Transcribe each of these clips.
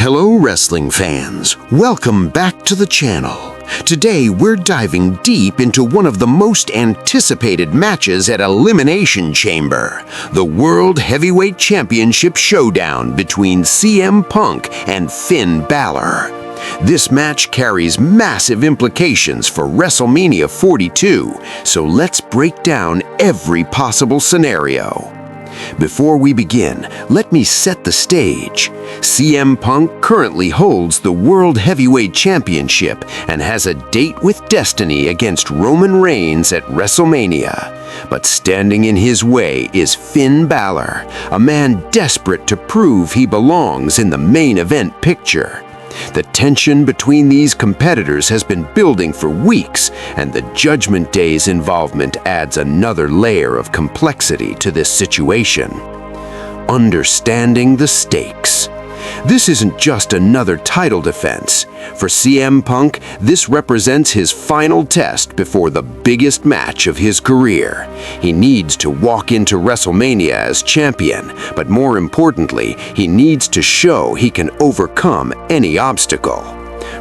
Hello wrestling fans, welcome back to the channel. Today we're diving deep into one of the most anticipated matches at Elimination Chamber, the World Heavyweight Championship Showdown between CM Punk and Finn Balor. This match carries massive implications for WrestleMania 42, so let's break down every possible scenario. Before we begin, let me set the stage. CM Punk currently holds the World Heavyweight Championship and has a date with destiny against Roman Reigns at WrestleMania. But standing in his way is Finn Balor, a man desperate to prove he belongs in the main event picture. The tension between these competitors has been building for weeks, and the Judgment Day's involvement adds another layer of complexity to this situation. Understanding the stakes. This isn't just another title defense. For CM Punk, this represents his final test before the biggest match of his career. He needs to walk into WrestleMania as champion, but more importantly, he needs to show he can overcome any obstacle.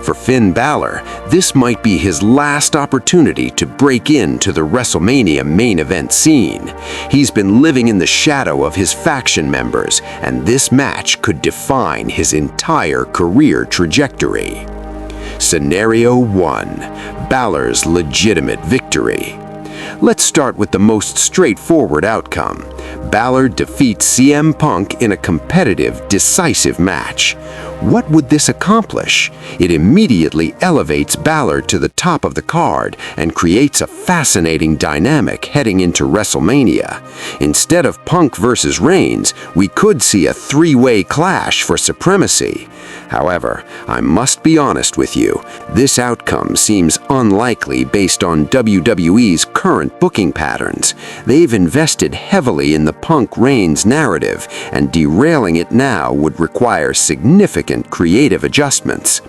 For Finn Balor, this might be his last opportunity to break into the WrestleMania main event scene. He's been living in the shadow of his faction members, and this match could define his entire career trajectory. Scenario 1. Balor's legitimate victory. Let's start with the most straightforward outcome. Balor defeats CM Punk in a competitive, decisive match. What would this accomplish? It immediately elevates Balor to the top of the card and creates a fascinating dynamic heading into WrestleMania. Instead of Punk versus Reigns, we could see a three-way clash for supremacy. However, I must be honest with you, this outcome seems unlikely based on WWE's current booking patterns. They've invested heavily in the Punk-Reigns narrative, and derailing it now would require significant creative adjustments.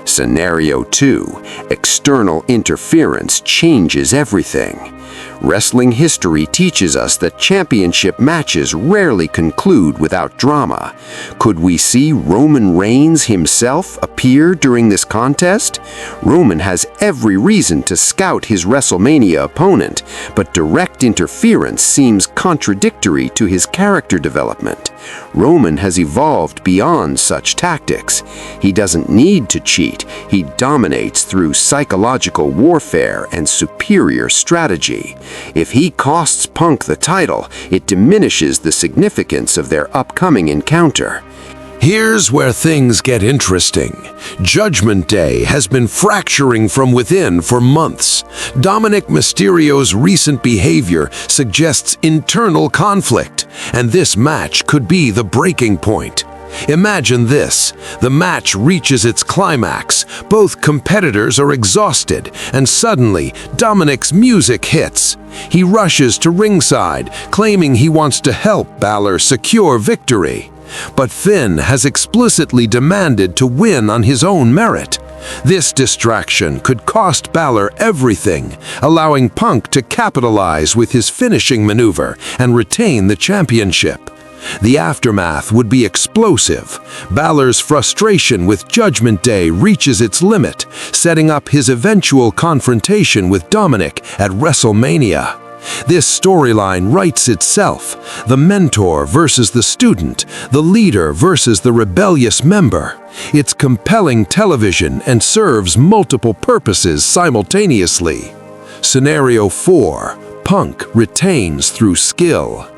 Scenario 2. External interference changes everything. Wrestling history teaches us that championship matches rarely conclude without drama. Could we see Roman Reigns himself appear during this contest? Roman has every reason to scout his WrestleMania opponent, but direct interference seems contradictory to his character development. Roman has evolved beyond such tactics. He doesn't need to cheat. He dominates through psychological warfare and superior strategy. If he costs Punk the title, it diminishes the significance of their upcoming encounter. Here's where things get interesting. Judgment Day has been fracturing from within for months. Dominic Mysterio's recent behavior suggests internal conflict, and this match could be the breaking point. Imagine this. The match reaches its climax. Both competitors are exhausted, and suddenly, Dominic's music hits. He rushes to ringside, claiming he wants to help Balor secure victory. But Finn has explicitly demanded to win on his own merit. This distraction could cost Balor everything, allowing Punk to capitalize with his finishing maneuver and retain the championship. The aftermath would be explosive. Balor's frustration with Judgment Day reaches its limit, setting up his eventual confrontation with Dominic at WrestleMania. This storyline writes itself. The mentor versus the student, the leader versus the rebellious member. It's compelling television and serves multiple purposes simultaneously. Scenario 4. Punk retains through skill.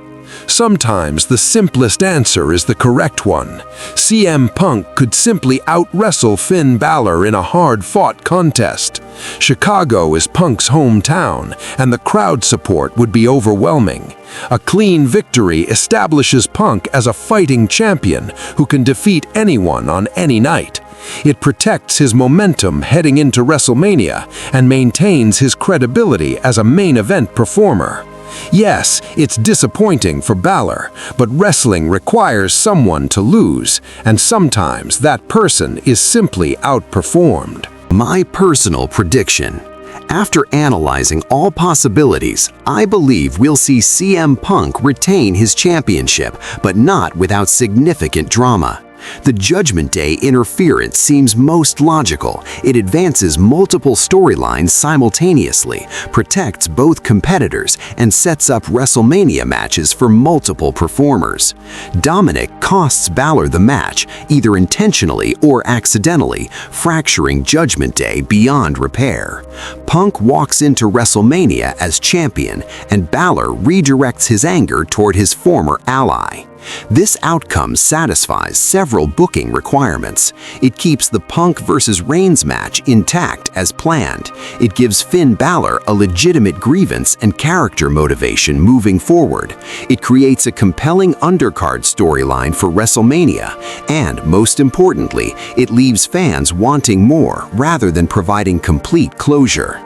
Sometimes the simplest answer is the correct one. CM Punk could simply out-wrestle Finn Balor in a hard-fought contest. Chicago is Punk's hometown, and the crowd support would be overwhelming. A clean victory establishes Punk as a fighting champion who can defeat anyone on any night. It protects his momentum heading into WrestleMania and maintains his credibility as a main event performer. Yes, it's disappointing for Balor, but wrestling requires someone to lose, and sometimes that person is simply outperformed. My personal prediction. After analyzing all possibilities, I believe we'll see CM Punk retain his championship, but not without significant drama. The Judgment Day interference seems most logical. It advances multiple storylines simultaneously, protects both competitors, and sets up WrestleMania matches for multiple performers. Dominic costs Balor the match, either intentionally or accidentally, fracturing Judgment Day beyond repair. Punk walks into WrestleMania as champion, and Balor redirects his anger toward his former ally. This outcome satisfies several booking requirements. It keeps the Punk vs. Reigns match intact as planned. It gives Finn Balor a legitimate grievance and character motivation moving forward. It creates a compelling undercard storyline for WrestleMania. And, most importantly, it leaves fans wanting more rather than providing complete closure.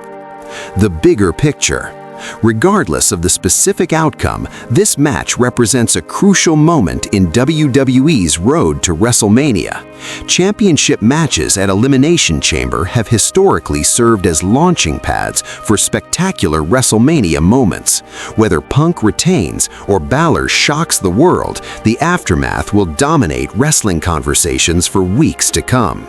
The bigger picture. Regardless of the specific outcome, this match represents a crucial moment in WWE's road to WrestleMania. Championship matches at Elimination Chamber have historically served as launching pads for spectacular WrestleMania moments. Whether Punk retains or Balor shocks the world, the aftermath will dominate wrestling conversations for weeks to come.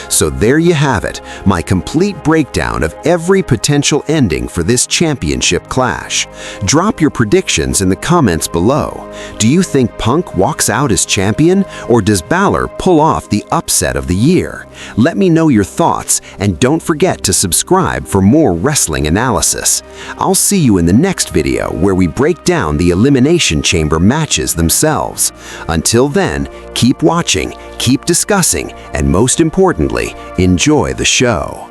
So there you have it, my complete breakdown of every potential ending for this championship clash. Drop your predictions in the comments below. Do you think Punk walks out as champion, or does Balor pull off the upset of the year? Let me know your thoughts, and don't forget to subscribe for more wrestling analysis. I'll see you in the next video where we break down the Elimination Chamber matches themselves. Until then, keep watching, keep discussing, and most importantly, enjoy the show.